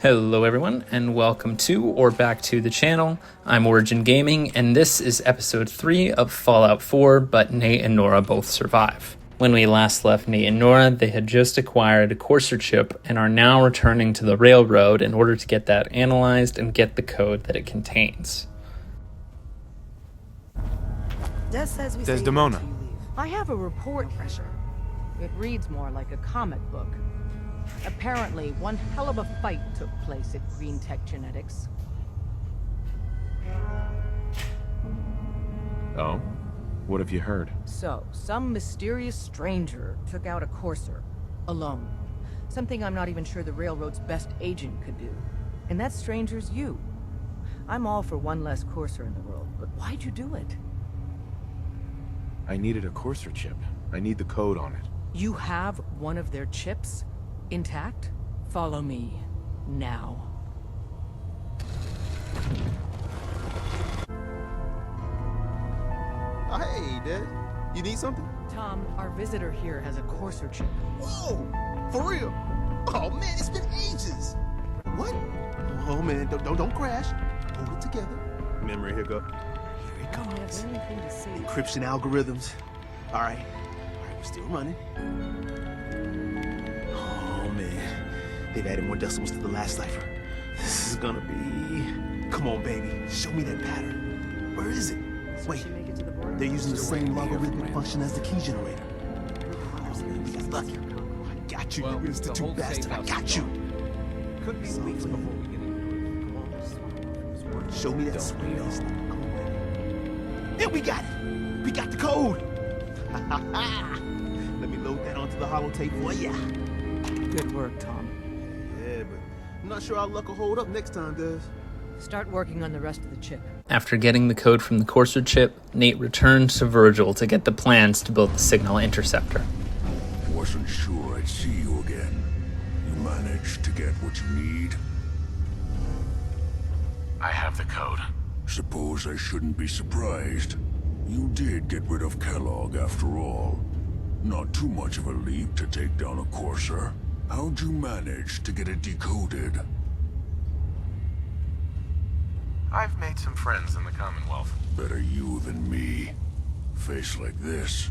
Hello everyone, and welcome to or back to the channel. I'm Origin Gaming, and this is episode 3 of Fallout 4, but Nate and Nora both survive. When we last left Nate and Nora, they had just acquired a courser chip and are now returning to the railroad in order to get that analyzed and get the code that it contains. Desdemona. I have a report pressure. It reads more like a comic book. Apparently, one hell of a fight took place at Green Tech Genetics. Oh? What have you heard? So, some mysterious stranger took out a courser. Alone. Something I'm not even sure the Railroad's best agent could do. And that stranger's you. I'm all for one less courser in the world, but why'd you do it? I needed a courser chip. I need the code on it. You have one of their chips? Intact? Follow me. Now. Oh, hey, Des. You need something? Tom, our visitor here has a courser chip. Whoa! For real? Oh, man, it's been ages. What? Oh, man, don't crash. Hold it together. Memory hiccup. Here it comes. Encryption algorithms. All right, we're still running. Oh, man. They've added more decimals to the last cipher. This is gonna be... Come on, baby. Show me that pattern. Where is it? Wait. They're using the same logarithmic function as the key generator. Oh, man, we got lucky. I got you, you institute bastard. I got you. Could be weeks before we get in. Show me that sweet stuff. Come on, baby. There, we got it. We got the code. Let me load that onto the holotape for ya. Good work, Tom. Yeah, but I'm not sure our luck will hold up next time, Des. Start working on the rest of the chip. After getting the code from the courser chip, Nate returns to Virgil to get the plans to build the signal interceptor. Wasn't sure I'd see you again. You managed to get what you need? I have the code. Suppose I shouldn't be surprised. You did get rid of Kellogg after all. Not too much of a leap to take down a courser. How'd you manage to get it decoded? I've made some friends in the Commonwealth. Better you than me. Face like this,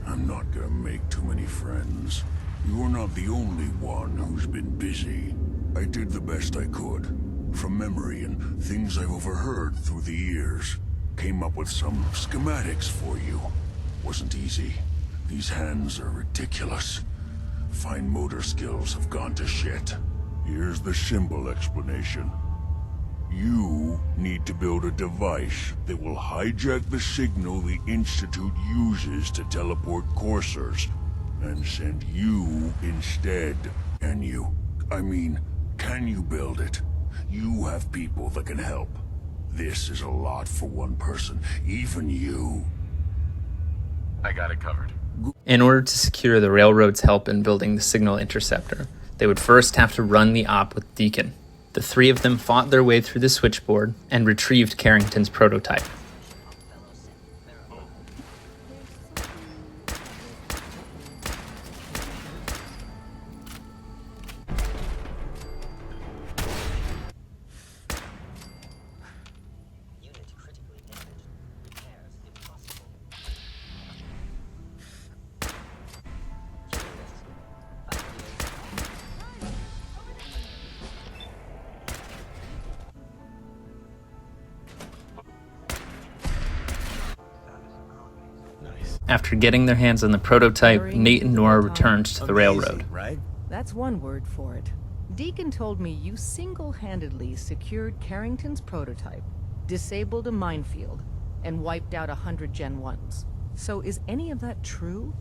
I'm not gonna make too many friends. You're not the only one who's been busy. I did the best I could. From memory and things I've overheard through the years. Came up with some schematics for you. Wasn't easy. These hands are ridiculous. Fine motor skills have gone to shit. Here's the simple explanation. You need to build a device that will hijack the signal the Institute uses to teleport coursers, and send you instead. Can you? I mean, can you build it? You have people that can help. This is a lot for one person, even you. I got it covered. In order to secure the railroad's help in building the signal interceptor, they would first have to run the op with Deacon. The three of them fought their way through the switchboard and retrieved Carrington's prototype. After getting their hands on the prototype, Nate and Nora returned to the railroad. Right? That's one word for it. Deacon told me you single-handedly secured Carrington's prototype, disabled a minefield, and wiped out 100 Gen 1s. So is any of that true?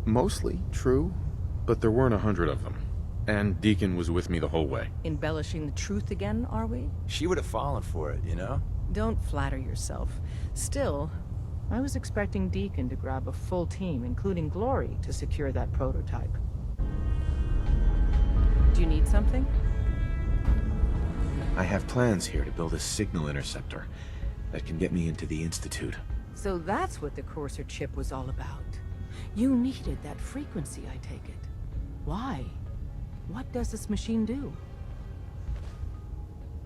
Mostly true, but there weren't 100 of them. And Deacon was with me the whole way. Embellishing the truth again, are we? She would have fallen for it, you know? Don't flatter yourself. Still, I was expecting Deacon to grab a full team, including Glory, to secure that prototype. Do you need something? I have plans here to build a signal interceptor that can get me into the Institute. So that's what the courser chip was all about. You needed that frequency, I take it. Why? What does this machine do?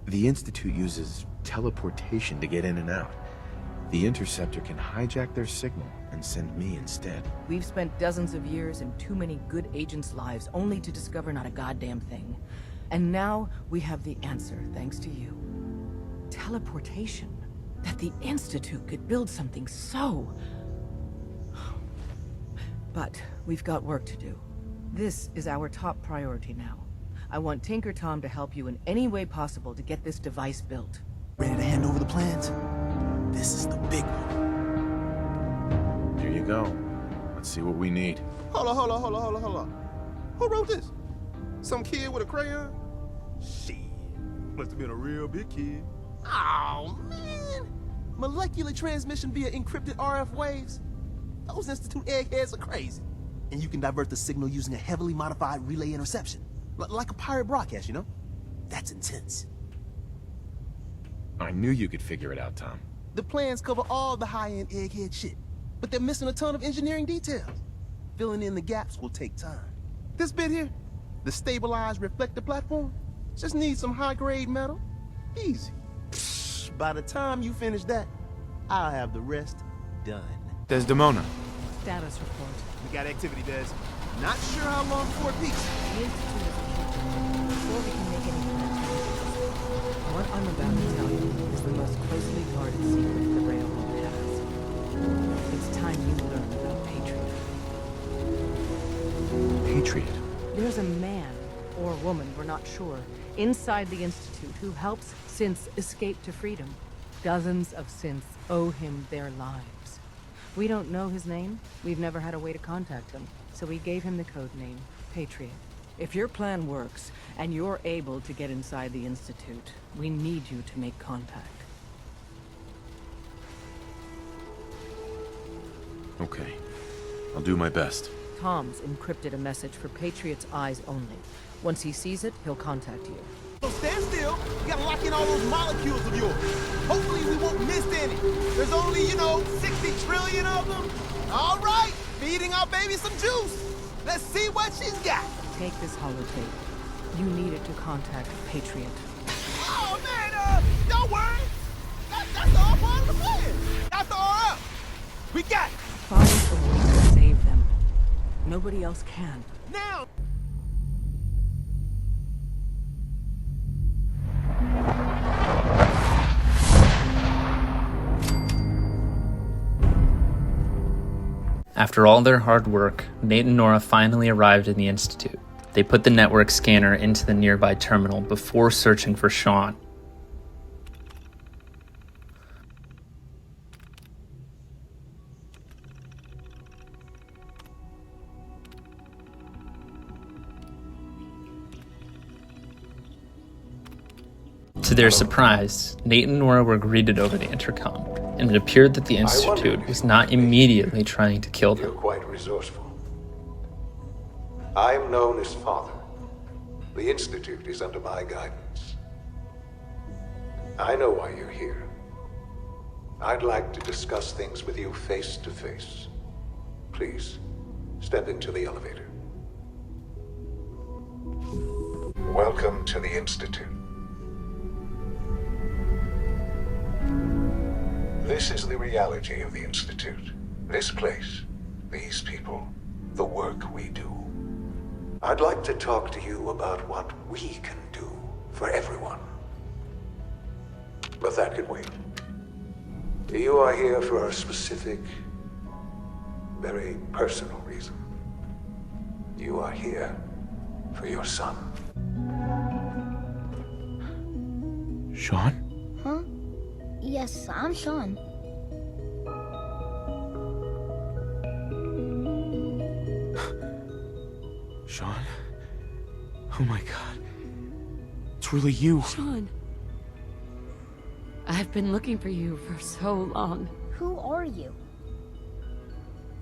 The Institute uses teleportation to get in and out. The interceptor can hijack their signal and send me instead. We've spent dozens of years and too many good agents' lives only to discover not a goddamn thing. And now we have the answer, thanks to you. Teleportation. That the Institute could build something so... But we've got work to do. This is our top priority now. I want Tinker Tom to help you in any way possible to get this device built. Ready to hand over the plans? This is the big one. Here you go. Let's see what we need. Hold on. Who wrote this? Some kid with a crayon? Shit. Must have been a real big kid. Oh, man. Molecular transmission via encrypted RF waves? Those Institute eggheads are crazy. And you can divert the signal using a heavily modified relay interception. Like a pirate broadcast, you know? That's intense. I knew you could figure it out, Tom. The plans cover all the high-end egghead shit, but they're missing a ton of engineering details. Filling in the gaps will take time. This bit here, the stabilized reflector platform, just needs some high-grade metal. Easy. By the time you finish that, I'll have the rest done. Desdemona. Status report. We got activity, Des. Not sure how long before it peaks. The Institute is important. Before we can make any plans, what I'm about to tell you is the most closely guarded secret the Railroad has. It's time you learn about Patriot. Patriot. There's a man, or woman, we're not sure, inside the Institute who helps synths escape to freedom. Dozens of synths owe him their lives. We don't know his name. We've never had a way to contact him, so we gave him the code name, Patriot. If your plan works, and you're able to get inside the Institute, we need you to make contact. Okay. I'll do my best. Tom's encrypted a message for Patriot's eyes only. Once he sees it, he'll contact you. So stand still. We gotta lock in all those molecules of yours. Hopefully we won't miss any. There's only, 60 trillion of them. All right, feeding our baby some juice. Let's see what she's got. Take this holotape. You need it to contact Patriot. Oh, man, don't worry. That's all part of the plan. That's all up. We got it. Find a way to save them. Nobody else can. Now. After all their hard work, Nate and Nora finally arrived in the Institute. They put the network scanner into the nearby terminal before searching for Shaun. To their surprise, Nate and Nora were greeted over the intercom, and it appeared that the Institute was not immediately trying to kill You're them. quite resourceful. I am known as Father. The Institute is under my guidance. I know why you're here. I'd like to discuss things with you face to face. Please, step into the elevator. Welcome to the Institute. This is the reality of the Institute. This place, these people, the work we do. I'd like to talk to you about what we can do for everyone. But that can wait. You are here for a specific, very personal reason. You are here for your son. Shaun? Huh? Yes, I'm Shaun. Shaun? Oh my god. It's really you. Shaun. I've been looking for you for so long. Who are you?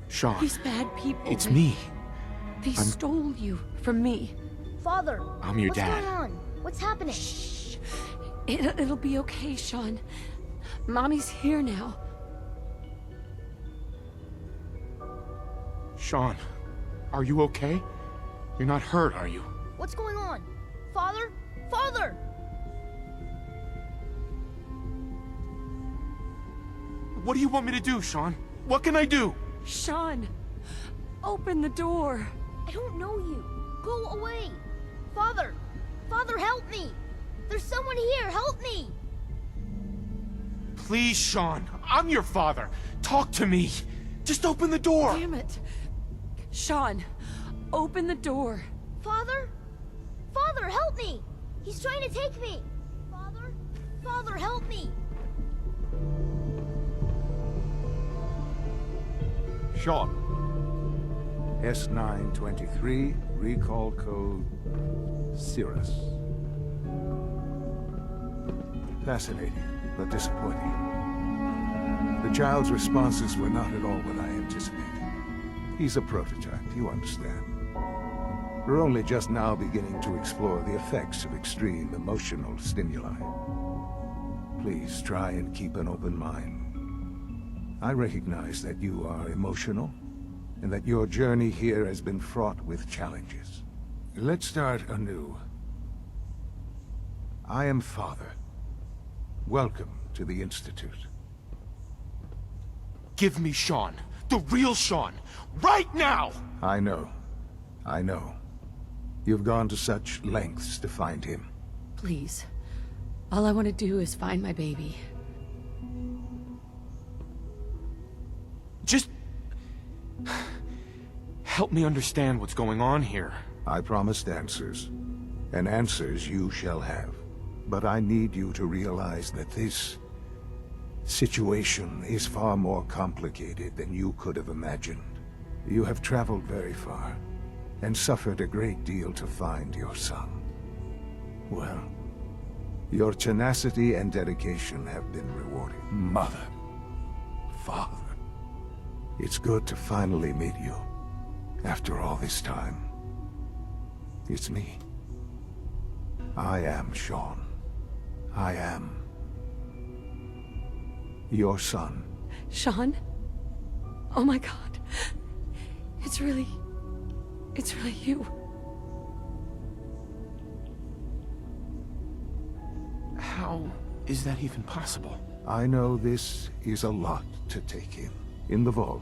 Shaun. These bad people. It's me. They stole you from me. Father. I'm your dad. What's going on? What's happening? Shh. It'll be okay, Shaun. Mommy's here now. Shaun, are you okay? You're not hurt, are you? What's going on? Father? Father! What do you want me to do, Shaun? What can I do? Shaun, open the door. I don't know you. Go away. Father! Father, help me! There's someone here, help me! Please, Shaun. I'm your father. Talk to me. Just open the door. Damn it. Shaun, open the door. Father? Father, help me! He's trying to take me! Father? Father, help me! Shaun. S923, recall code Cirrus. Fascinating, but disappointing. The child's responses were not at all what I anticipated. He's a prototype, you understand. We're only just now beginning to explore the effects of extreme emotional stimuli. Please try and keep an open mind. I recognize that you are emotional, and that your journey here has been fraught with challenges. Let's start anew. I am Father. Welcome to the Institute. Give me Shaun. The real Shaun. Right now! I know. I know. You've gone to such lengths to find him. Please. All I want to do is find my baby. Just... help me understand what's going on here. I promised answers, and answers you shall have. But I need you to realize that this situation is far more complicated than you could have imagined. You have traveled very far, and suffered a great deal to find your son. Well, your tenacity and dedication have been rewarding. Mother, Father, it's good to finally meet you. After all this time, it's me. I am Shaun. I am your son. Shaun? Oh my god. It's really you. How is that even possible? I know this is a lot to take in. In the vault,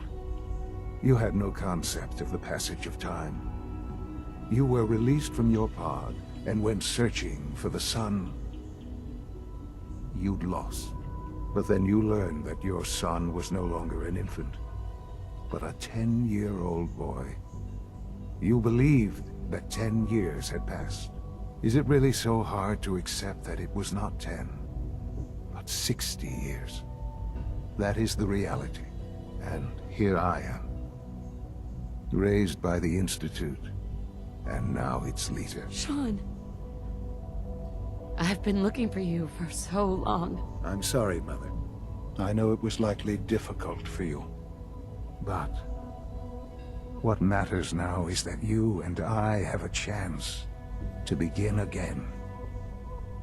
you had no concept of the passage of time. You were released from your pod and went searching for the son you'd lost. But then you learned that your son was no longer an infant, but a 10-year-old boy. You believed that 10 years had passed. Is it really so hard to accept that it was not 10, but 60 years? That is the reality. And here I am, raised by the Institute, and now its leader. Shaun. I've been looking for you for so long. I'm sorry, Mother. I know it was likely difficult for you. But what matters now is that you and I have a chance to begin again.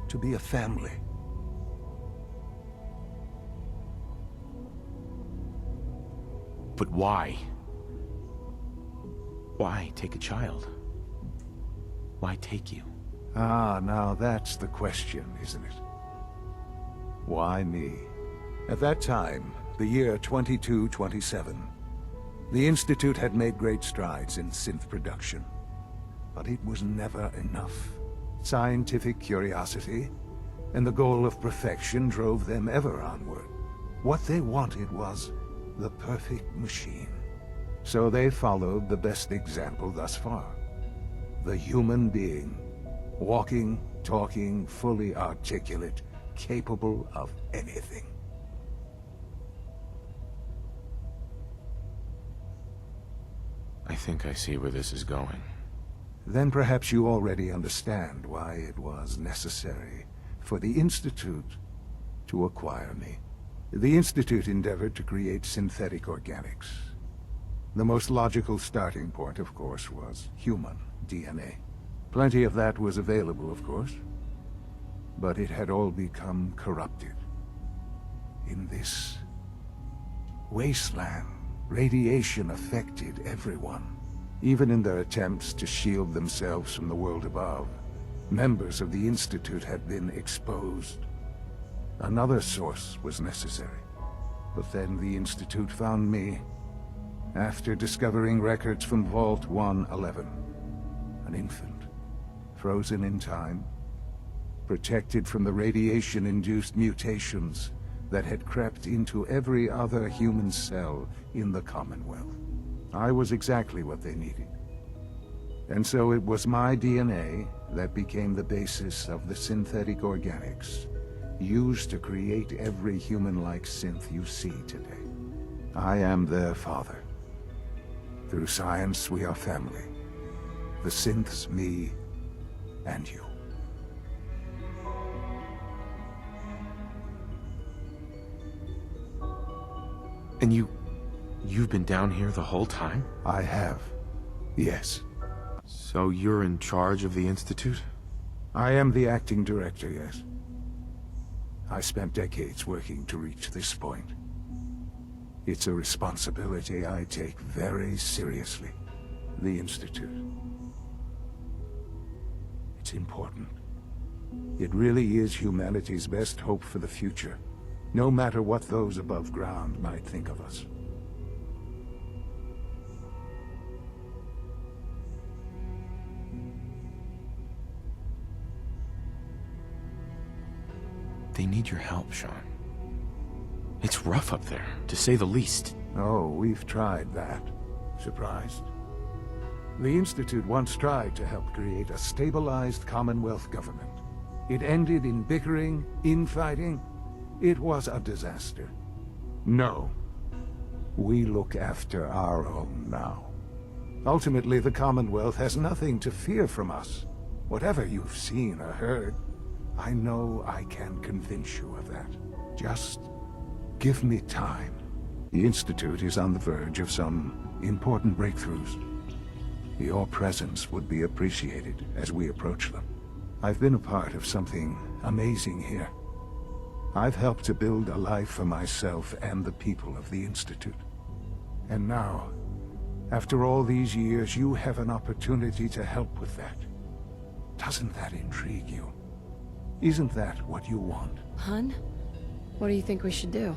To be a family. But why? Why take a child? Why take you? Ah, now that's the question, isn't it? Why me? At that time, the year 2227, the Institute had made great strides in synth production. But it was never enough. Scientific curiosity and the goal of perfection drove them ever onward. What they wanted was the perfect machine. So they followed the best example thus far. The human being. Walking, talking, fully articulate, capable of anything. I think I see where this is going. Then perhaps you already understand why it was necessary for the Institute to acquire me. The Institute endeavored to create synthetic organics. The most logical starting point, of course, was human DNA. Plenty of that was available, of course, but it had all become corrupted. In this wasteland Radiation affected everyone, even in their attempts to shield themselves from the world above. Members of the Institute had been exposed. Another source was necessary. But then the Institute found me, after discovering records from Vault 111. An infant, frozen in time, protected from the radiation-induced mutations that had crept into every other human cell in the Commonwealth. I was exactly what they needed. And so it was my DNA that became the basis of the synthetic organics used to create every human-like synth you see today. I am their father. Through science, we are family. The synths, me, and you. And you've been down here the whole time? I have, yes. So you're in charge of the Institute? I am the acting director, yes. I spent decades working to reach this point. It's a responsibility I take very seriously. The Institute. It's important. It really is humanity's best hope for the future, no matter what those above ground might think of us. They need your help, Shaun. It's rough up there, to say the least. Oh, we've tried that. Surprised? The Institute once tried to help create a stabilized Commonwealth government. It ended in bickering, infighting. It was a disaster. No. We look after our own now. Ultimately, the Commonwealth has nothing to fear from us. Whatever you've seen or heard, I know I can convince you of that. Just give me time. The Institute is on the verge of some important breakthroughs. Your presence would be appreciated as we approach them. I've been a part of something amazing here. I've helped to build a life for myself and the people of the Institute. And now, after all these years, you have an opportunity to help with that. Doesn't that intrigue you? Isn't that what you want? Hun? What do you think we should do?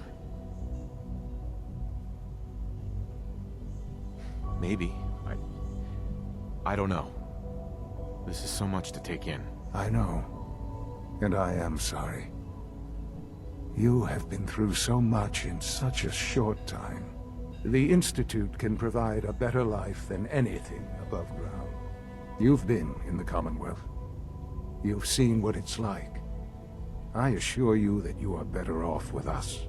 Maybe. I don't know. This is so much to take in. I know. And I am sorry. You have been through so much in such a short time. The Institute can provide a better life than anything above ground. You've been in the Commonwealth. You've seen what it's like. I assure you that you are better off with us.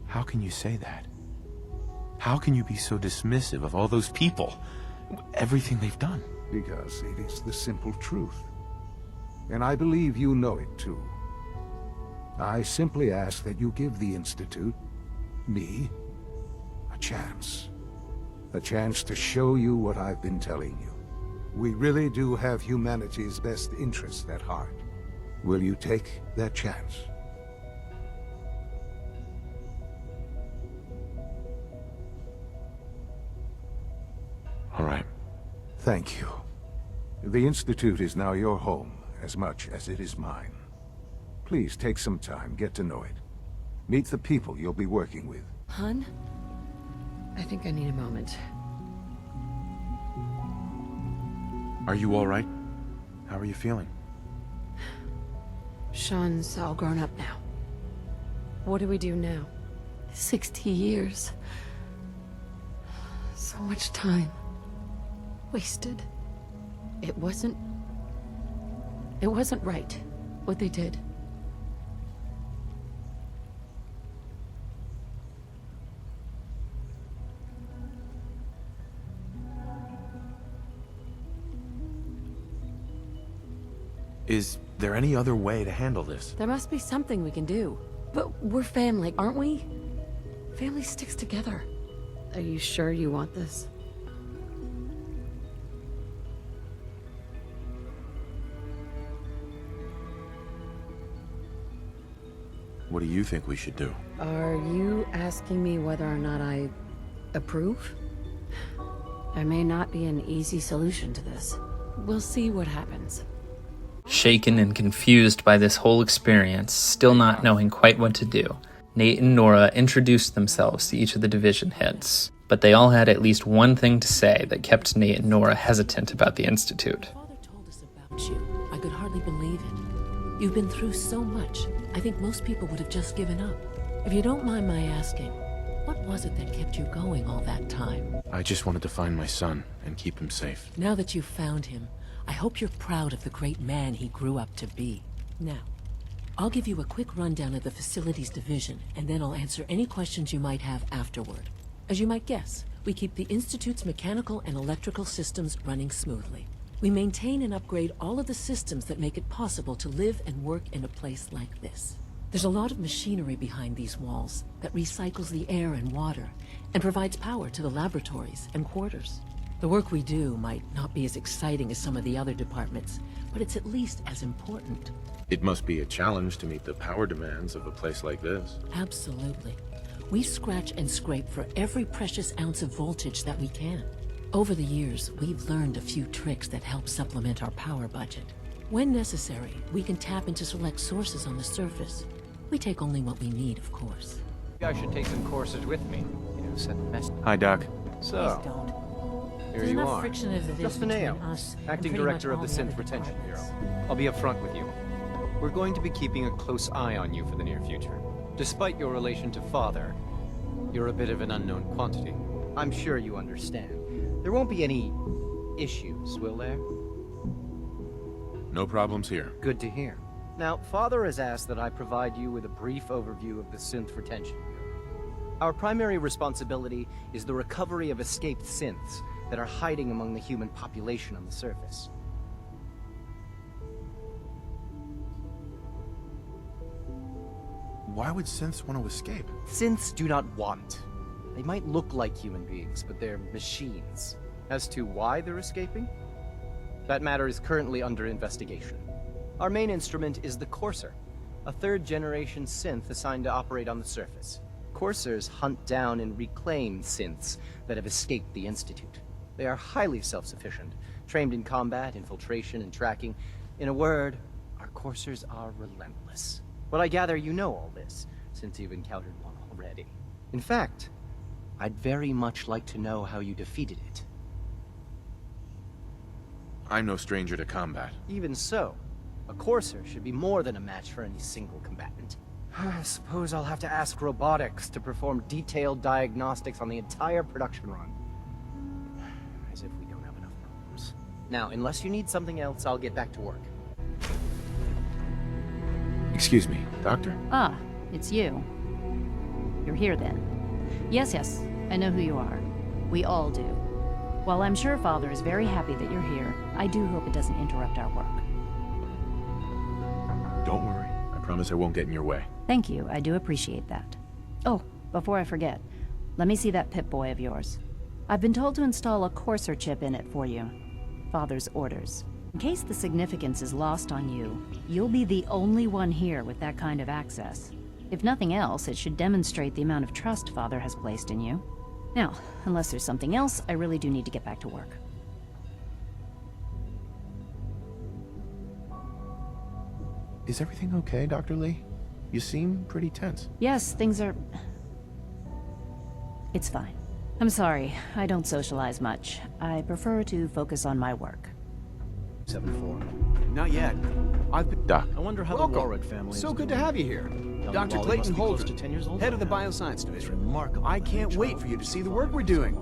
How can you say that? How can you be so dismissive of all those people? Everything they've done? Because it is the simple truth. And I believe you know it too. I simply ask that you give the Institute, me, a chance. A chance to show you what I've been telling you. We really do have humanity's best interest at heart. Will you take that chance? All right. Thank you. The Institute is now your home, as much as it is mine. Please take some time, get to know it. Meet the people you'll be working with. Hun? I think I need a moment. Are you all right? How are you feeling? Shaun's all grown up now. What do we do now? 60 years. So much time. Wasted. It wasn't right, what they did. Is there any other way to handle this? There must be something we can do. But we're family, aren't we? Family sticks together. Are you sure you want this? What do you think we should do? Are you asking me whether or not I approve? There may not be an easy solution to this. We'll see what happens. Shaken and confused by this whole experience, still not knowing quite what to do, Nate and Nora introduced themselves to each of the division heads. But they all had at least one thing to say that kept Nate and Nora hesitant about the Institute. Father told us about you. I could hardly believe it. You've been through so much. I think most people would have just given up. If you don't mind my asking, what was it that kept you going all that time? I just wanted to find my son and keep him safe. Now that you've found him, I hope you're proud of the great man he grew up to be. Now, I'll give you a quick rundown of the facilities division, and then I'll answer any questions you might have afterward. As you might guess, we keep the Institute's mechanical and electrical systems running smoothly. We maintain and upgrade all of the systems that make it possible to live and work in a place like this. There's a lot of machinery behind these walls that recycles the air and water and provides power to the laboratories and quarters. The work we do might not be as exciting as some of the other departments, but it's at least as important. It must be a challenge to meet the power demands of a place like this. Absolutely. We scratch and scrape for every precious ounce of voltage that we can. Over the years, we've learned a few tricks that help supplement our power budget. When necessary, we can tap into select sources on the surface. We take only what we need, of course. I should take some courses with me. You know, set the mess. Hi, Doc. So, Please don't. here There's you enough are. friction as it is Just between Fineo, us and acting pretty director much of the all Synth other Retention Bureau. departments. I'll be upfront with you. We're going to be keeping a close eye on you for the near future. Despite your relation to Father, you're a bit of an unknown quantity. I'm sure you understand. There won't be any issues, will there? No problems here. Good to hear. Now, Father has asked that I provide you with a brief overview of the Synth Retention Bureau. Our primary responsibility is the recovery of escaped synths that are hiding among the human population on the surface. Why would synths want to escape? Synths do not want. They might look like human beings, but they're machines. As to why they're escaping? That matter is currently under investigation. Our main instrument is the Courser, a third-generation synth assigned to operate on the surface. Coursers hunt down and reclaim synths that have escaped the Institute. They are highly self-sufficient, trained in combat, infiltration, and tracking. In a word, our Coursers are relentless. But I gather you know all this, since you've encountered one already. In fact, I'd very much like to know how you defeated it. I'm no stranger to combat. Even so, a Courser should be more than a match for any single combatant. I suppose I'll have to ask robotics to perform detailed diagnostics on the entire production run. As if we don't have enough problems. Now, unless you need something else, I'll get back to work. Excuse me, Doctor? Ah, it's you. You're here then. Yes, I know who you are. We all do. While I'm sure Father is very happy that you're here, I do hope it doesn't interrupt our work. Don't worry. I promise I won't get in your way. Thank you, I do appreciate that. Oh, before I forget, let me see that Pip-Boy of yours. I've been told to install a Courser chip in it for you. Father's orders. In case the significance is lost on you, you'll be the only one here with that kind of access. If nothing else, it should demonstrate the amount of trust Father has placed in you. Now, unless there's something else, I really do need to get back to work. Is everything okay, Dr. Lee? You seem pretty tense. Yes, things are... It's fine. I'm sorry, I don't socialize much. I prefer to focus on my work. 7-4. Not yet. I've been... Doc. I wonder how the Warwick family So is good to doing. have you here. Dr. Wally Clayton must be close Holder, to 10 years old head of the now. Bioscience Division. Remarkable. I can't wait for you to see the work we're doing.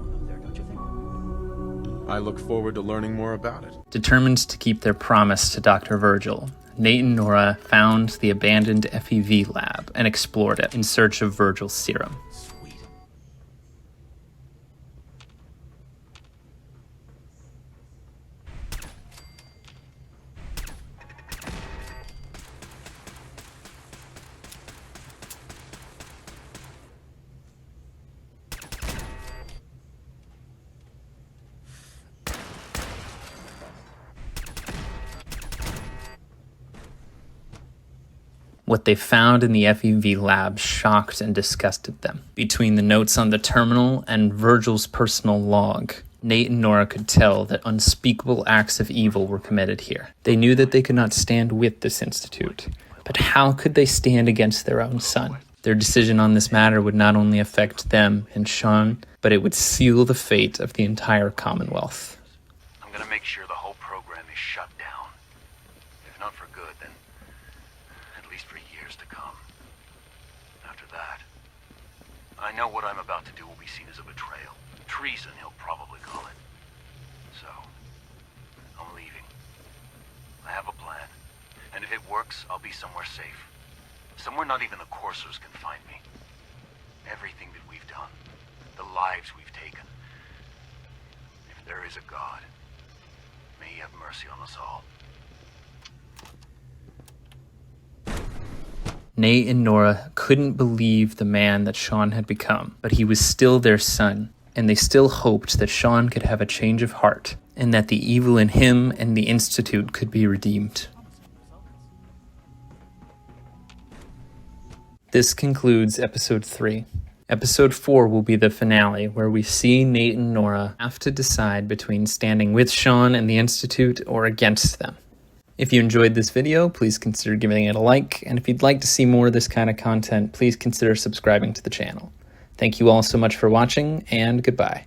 I look forward to learning more about it. Determined to keep their promise to Dr. Virgil, Nate and Nora found the abandoned FEV lab and explored it in search of Virgil's serum. What they found in the FEV lab shocked and disgusted them. Between the notes on the terminal and Virgil's personal log, Nate and Nora could tell that unspeakable acts of evil were committed here. They knew that they could not stand with this institute, but how could they stand against their own son? Their decision on this matter would not only affect them and Shaun, but it would seal the fate of the entire Commonwealth. I'm gonna make sure the whole program is shut down. If not for good, then at least for years to come. After that, I know what I'm about to do will be seen as a betrayal. Treason, he'll probably call it. So, I'm leaving. I have a plan. And if it works, I'll be somewhere safe. Somewhere not even the coursers can find me. Everything that we've done, the lives we've taken. If there is a God, may he have mercy on us all. Nate and Nora couldn't believe the man that Shaun had become, but he was still their son, and they still hoped that Shaun could have a change of heart, and that the evil in him and the Institute could be redeemed. This concludes episode 3. Episode 4 will be the finale, where we see Nate and Nora have to decide between standing with Shaun and the Institute or against them. If you enjoyed this video, please consider giving it a like, and if you'd like to see more of this kind of content, please consider subscribing to the channel. Thank you all so much for watching, and goodbye.